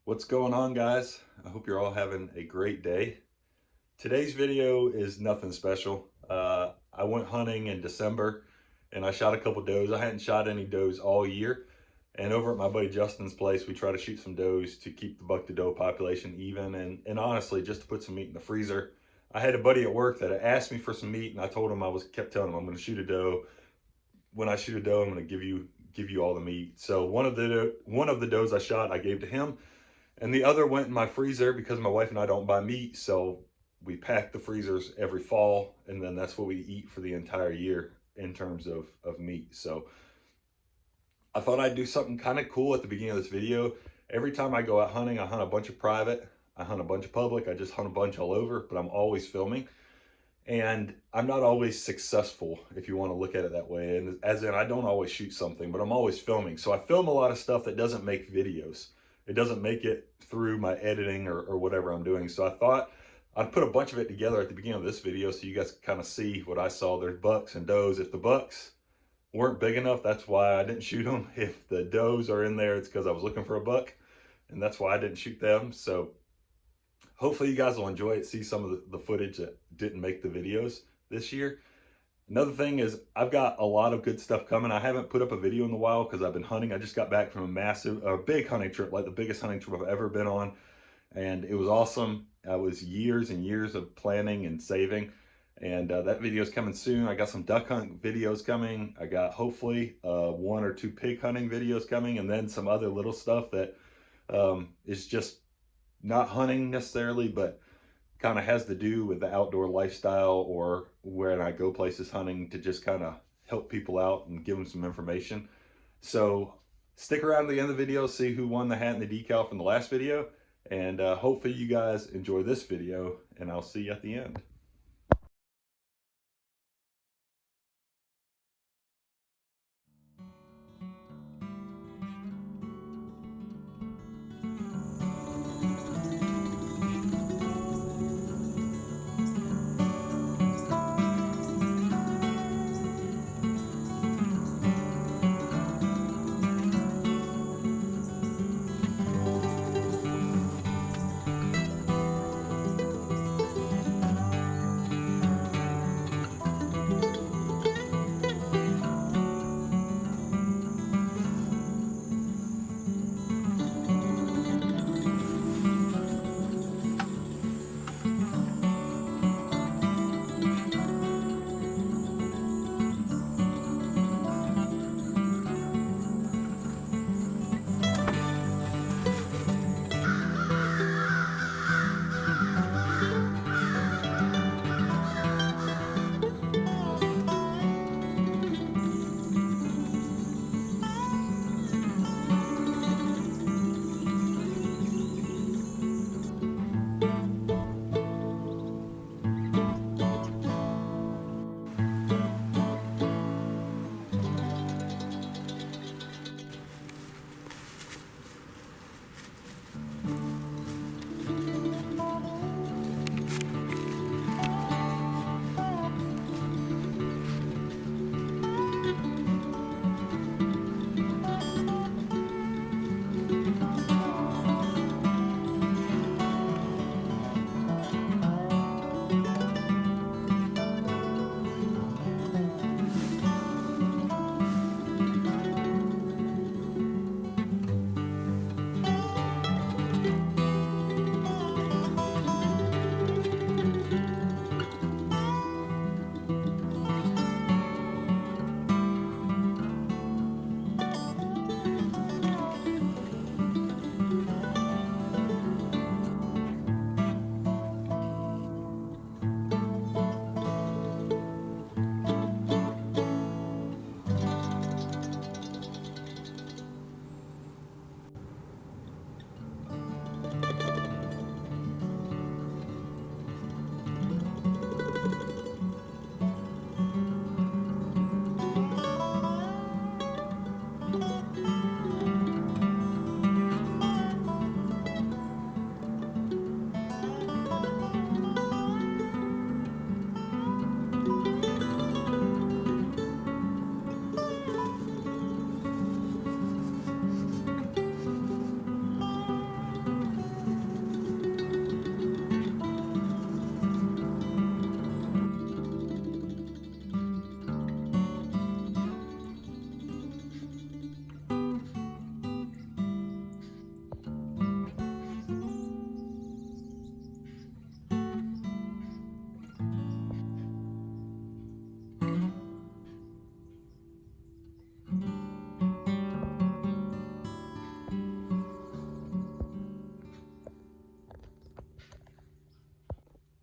What's going on, guys? I hope you're all having a great day. Today's video is nothing special. I went hunting in December and I shot a couple does. I hadn't shot any does all year. And over at my buddy Justin's place, we try to shoot some does to keep the buck to doe population even and honestly, just to put some meat in the freezer. I had a buddy at work that had asked me for some meat and I told him kept telling him I'm going to shoot a doe. When I shoot a doe, I'm going to give you all the meat. So one of the does I shot, I gave to him. And the other went in my freezer because my wife and I don't buy meat. So we pack the freezers every fall, and then that's what we eat for the entire year in terms of meat. So I thought I'd do something kind of cool at the beginning of this video. Every time I go out hunting, I hunt a bunch of private, I hunt a bunch of public, I just hunt a bunch all over, but I'm always filming. And I'm not always successful, if you want to look at it that way. And as in, I don't always shoot something, but I'm always filming. So I film a lot of stuff that doesn't make videos. It doesn't make it through my editing or whatever I'm doing. So I thought I'd put a bunch of it together at the beginning of this video so you guys can kind of see what I saw. There's bucks and does. If the bucks weren't big enough, that's why I didn't shoot them. If the does are in there, it's because I was looking for a buck, and that's why I didn't shoot them. So hopefully you guys will enjoy it, see some of the footage that didn't make the videos this year. Another thing is I've got a lot of good stuff coming. I haven't put up a video in a while because I've been hunting. I just got back from a big hunting trip, like the biggest hunting trip I've ever been on. And it was awesome. I was years and years of planning and saving. And that video is coming soon. I got some duck hunt videos coming. I got hopefully one or two pig hunting videos coming, and then some other little stuff that is just not hunting necessarily, but kind of has to do with the outdoor lifestyle, or when I go places hunting to just kind of help people out and give them some information. So stick around to the end of the video, see who won the hat and the decal from the last video, and hopefully you guys enjoy this video, and I'll see you at the end.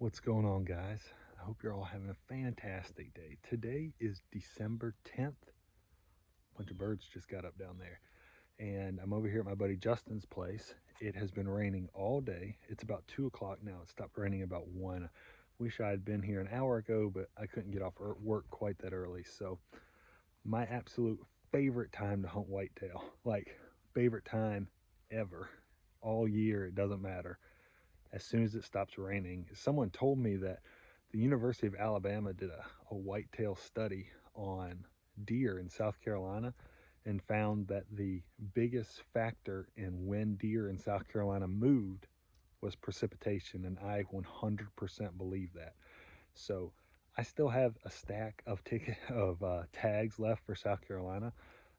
What's going on, guys? I hope you're all having a fantastic day. Today is December 10th. A bunch of birds just got up down there. And I'm over here at my buddy Justin's place. It has been raining all day. It's about 2 o'clock now. It stopped raining about 1. Wish I had been here an hour ago, but I couldn't get off work quite that early. So, my absolute favorite time to hunt whitetail, like favorite time ever, all year, it doesn't matter, as soon as it stops raining. Someone told me that the University of Alabama did a whitetail study on deer in South Carolina and found that the biggest factor in when deer in South Carolina moved was precipitation, and I 100% believe that. So I still have a stack of tags left for South Carolina,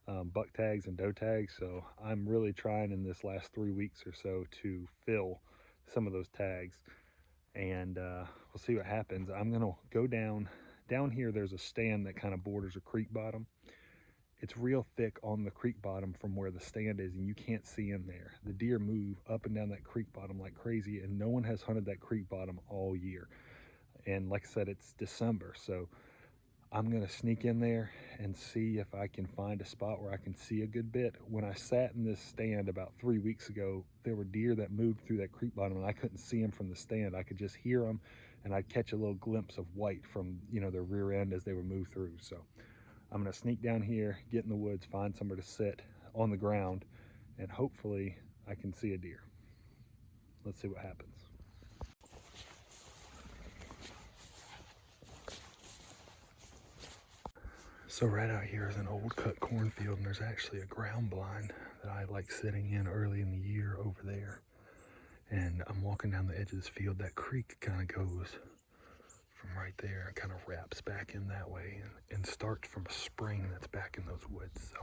buck tags and doe tags. So I'm really trying in this last 3 weeks or so to fill some of those tags, and we'll see what happens. I'm gonna go down here. There's a stand that kind of borders a creek bottom. It's real thick on the creek bottom from where the stand is, and you can't see in there. The deer move up and down that creek bottom like crazy, and no one has hunted that creek bottom all year. And like I said, it's December, so I'm gonna sneak in there and see if I can find a spot where I can see a good bit. When I sat in this stand about 3 weeks ago, there were deer that moved through that creek bottom, and I couldn't see them from the stand. I could just hear them, and I'd catch a little glimpse of white from their rear end as they would move through. So I'm gonna sneak down here, get in the woods, find somewhere to sit on the ground, and hopefully I can see a deer. Let's see what happens. So right out here is an old cut cornfield, and there's actually a ground blind that I like sitting in early in the year over there. And I'm walking down the edge of this field. That creek kind of goes from right there, kind of wraps back in that way, and starts from a spring that's back in those woods. So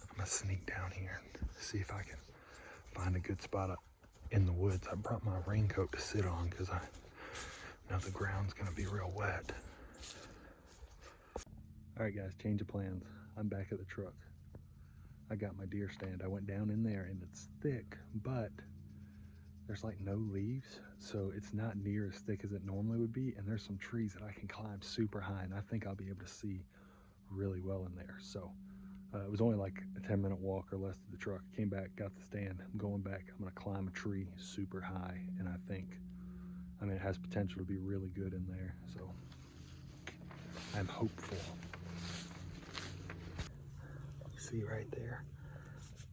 I'm gonna sneak down here and see if I can find a good spot up in the woods. I brought my raincoat to sit on because I know the ground's gonna be real wet. All right, guys, change of plans. I'm back at the truck. I got my deer stand. I went down in there, and it's thick, but there's like no leaves, so it's not near as thick as it normally would be, and there's some trees that I can climb super high, and I think I'll be able to see really well in there. So it was only like a 10-minute walk or less to the truck. Came back, got the stand. I'm going back. I'm gonna climb a tree super high, and I mean, it has potential to be really good in there, so I'm hopeful. See right there,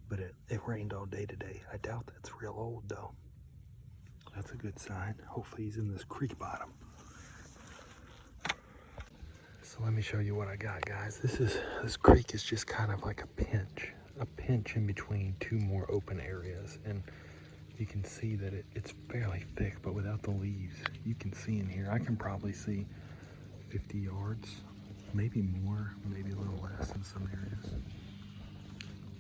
but it rained all day today. I doubt that's real old though. That's a good sign. Hopefully he's in this creek bottom. So let me show you what I got, guys. This creek is just kind of like a pinch in between two more open areas, and you can see that it's fairly thick, but without the leaves, you can see in here. I can probably see 50 yards, maybe more, maybe a little less in some areas.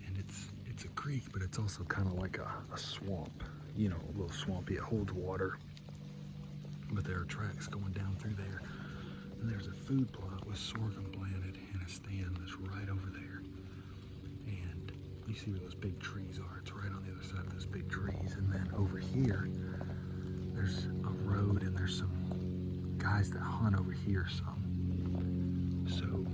And it's a creek, but it's also kind of like a swamp, a little swampy. It holds water, but there are tracks going down through there. And there's a food plot with sorghum planted and a stand that's right over there. And you see where those big trees are. It's right on the other side of those big trees. And then over here, there's a road, and there's some guys that hunt over here some. So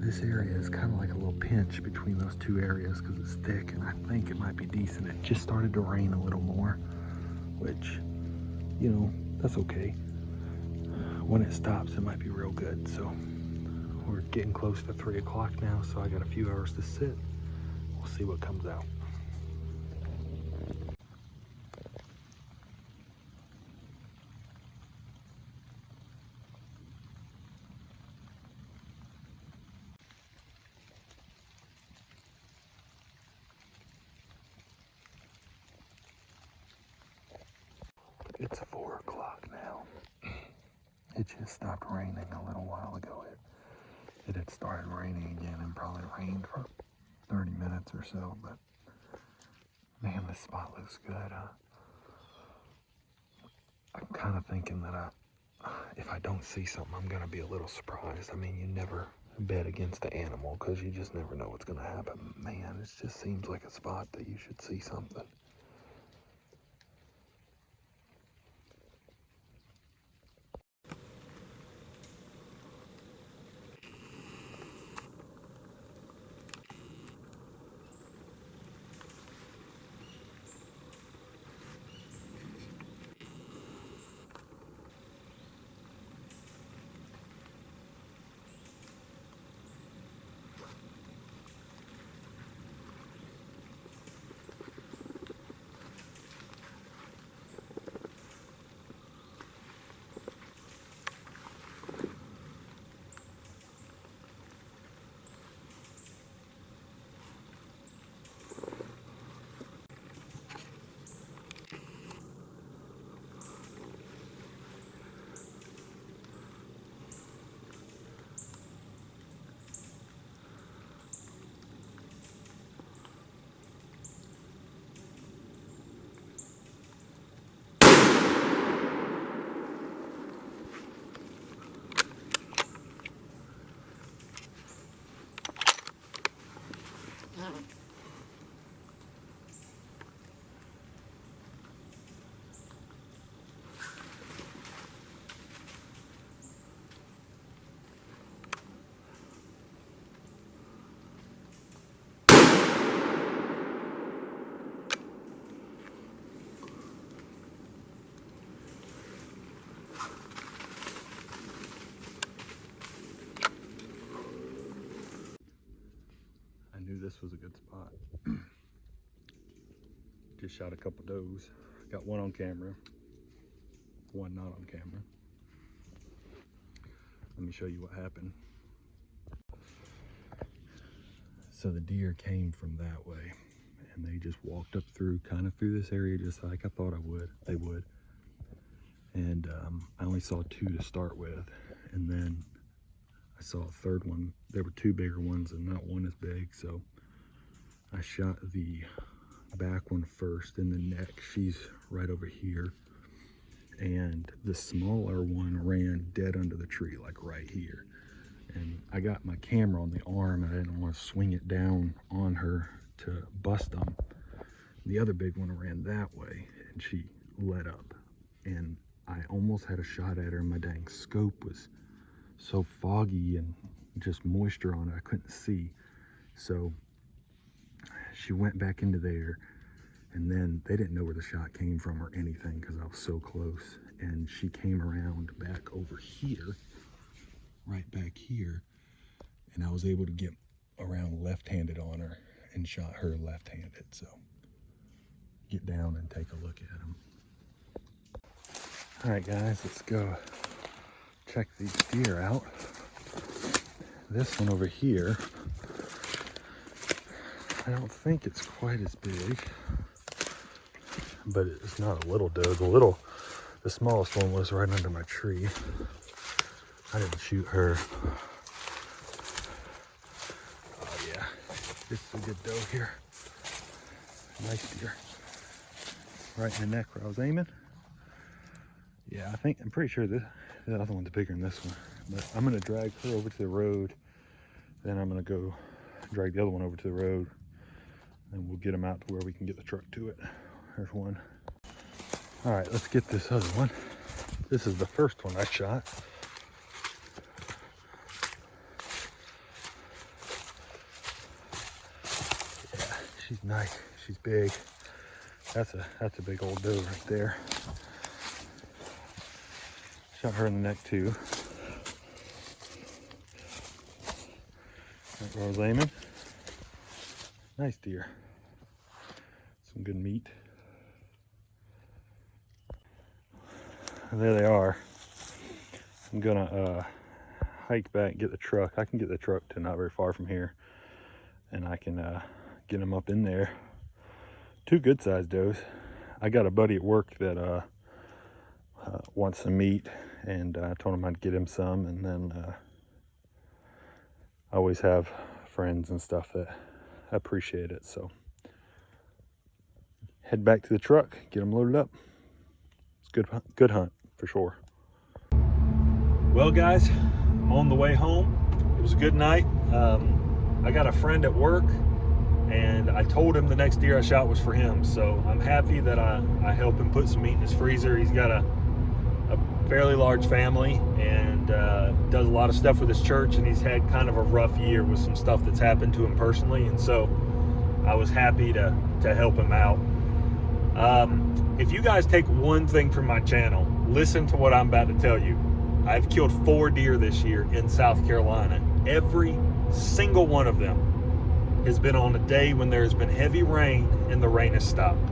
this area is kind of like a little pinch between those two areas because it's thick, and I think it might be decent. It just started to rain a little more, which, that's okay. When it stops, it might be real good. So we're getting close to 3 o'clock now, so I got a few hours to sit. We'll see what comes out. It's 4 o'clock now. It just stopped raining a little while ago. It had started raining again and probably rained for 30 minutes or so, but man, this spot looks good. I'm kind of thinking that if I don't see something, I'm gonna be a little surprised. I mean, you never bet against the animal because you just never know what's gonna happen. Man, it just seems like a spot that you should see something. Just shot a couple does. Got one on camera, one not on camera. Let me show you what happened. So the deer came from that way, and they just walked up through, kind of through this area, just like I thought they would. And I only saw two to start with, and then I saw a third one. There were two bigger ones and not one as big, so I shot the back one first in the neck. She's right over here, and the smaller one ran dead under the tree, like right here. And I got my camera on the arm, and I didn't want to swing it down on her to bust them. The other big one ran that way, and she let up, and I almost had a shot at her, and my dang scope was so foggy and just moisture on it I couldn't see. So she went back into there, and then they didn't know where the shot came from or anything because I was so close. And she came around back over here, right back here, and I was able to get around left-handed on her and shot her left-handed. So get down and take a look at them. All right, guys, let's go check these deer out. This one over here, I don't think it's quite as big, but it's not a little doe. The smallest one was right under my tree. I didn't shoot her. Oh yeah, this is a good doe here. Nice deer. Right in the neck where I was aiming. Yeah, I'm pretty sure the other one's bigger than this one. But I'm gonna drag her over to the road. Then I'm gonna go drag the other one over to the road, and we'll get them out to where we can get the truck to it. There's one. All right, let's get this other one. This is the first one I shot. Yeah, she's nice. She's big. That's a big old doe right there. Shot her in the neck too. Right where I was aiming. Nice deer. Some good meat. And there they are. I'm gonna hike back and get the truck. I can get the truck to not very far from here, and I can get them up in there. Two good sized does. I got a buddy at work that wants some meat, and I told him I'd get him some. And then I always have friends and stuff that appreciate it. So head back to the truck, get them loaded up. It's good hunt for sure. Well, guys, I'm on the way home. It was a good night. I got a friend at work, and I told him the next deer I shot was for him. So I'm happy that I helped him put some meat in his freezer. He's got a fairly large family, and does a lot of stuff with his church, and he's had kind of a rough year with some stuff that's happened to him personally, and so I was happy to help him out. If you guys take one thing from my channel, listen to what I'm about to tell you. I've killed 4 deer this year in South Carolina. Every single one of them has been on a day when there has been heavy rain and the rain has stopped.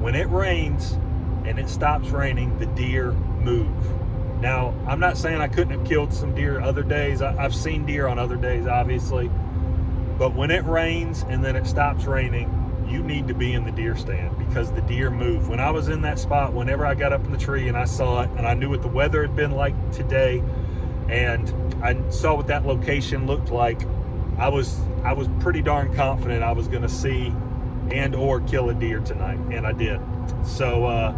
When it rains and it stops raining, the deer move. Now, I'm not saying I couldn't have killed some deer other days. I've seen deer on other days, obviously. But when it rains and then it stops raining, you need to be in the deer stand because the deer move. When I was in that spot, whenever I got up in the tree and I saw it, and I knew what the weather had been like today, and I saw what that location looked like, I was pretty darn confident I was gonna see and or kill a deer tonight, and I did. So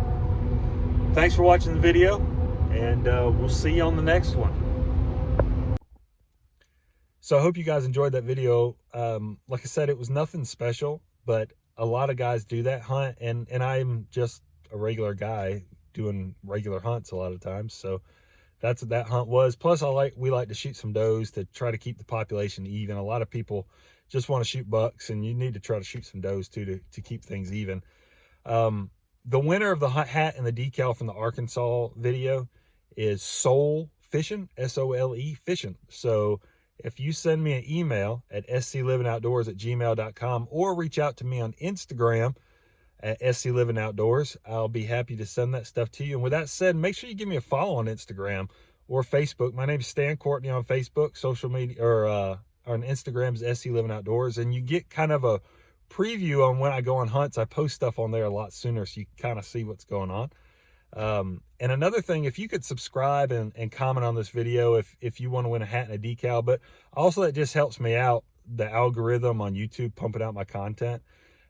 thanks for watching the video, and we'll see you on the next one. So I hope you guys enjoyed that video. Like I said, it was nothing special, but a lot of guys do that hunt, and I'm just a regular guy doing regular hunts a lot of times. So that's what that hunt was. Plus, we like to shoot some does to try to keep the population even. A lot of people just want to shoot bucks, and you need to try to shoot some does too to keep things even. The winner of the hat and the decal from the Arkansas video is Soul Fishing, S-O-L-E Fishing. So if you send me an email at sclivingoutdoors@gmail.com or reach out to me on Instagram at SC Living Outdoors. I'll be happy to send that stuff to you. And with that said, make sure you give me a follow on Instagram or Facebook. My name is Stan Courtney on Facebook, social media, or on Instagram is SC Living Outdoors. And you get kind of a preview on when I go on hunts. I post stuff on there a lot sooner, so you can kind of see what's going on. And another thing, if you could subscribe and comment on this video if you want to win a hat and a decal, but also that just helps me out, the algorithm on YouTube pumping out my content.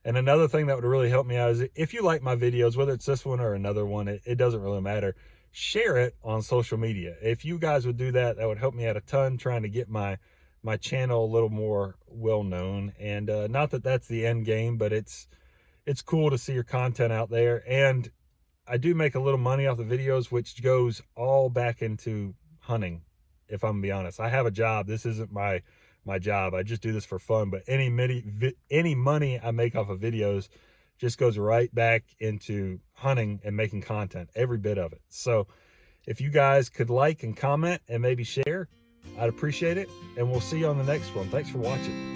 And another thing that would really help me out is if you like my videos, whether it's this one or another one, it doesn't really matter. Share it on social media. If you guys would do that, that would help me out a ton trying to get my channel a little more well known. And not that that's the end game, but it's cool to see your content out there. And I do make a little money off the videos, which goes all back into hunting. If I'm gonna be honest, I have a job. This isn't my job. I just do this for fun. But any money I make off of videos just goes right back into hunting and making content, every bit of it. So if you guys could like and comment and maybe share, I'd appreciate it. And we'll see you on the next one. Thanks for watching.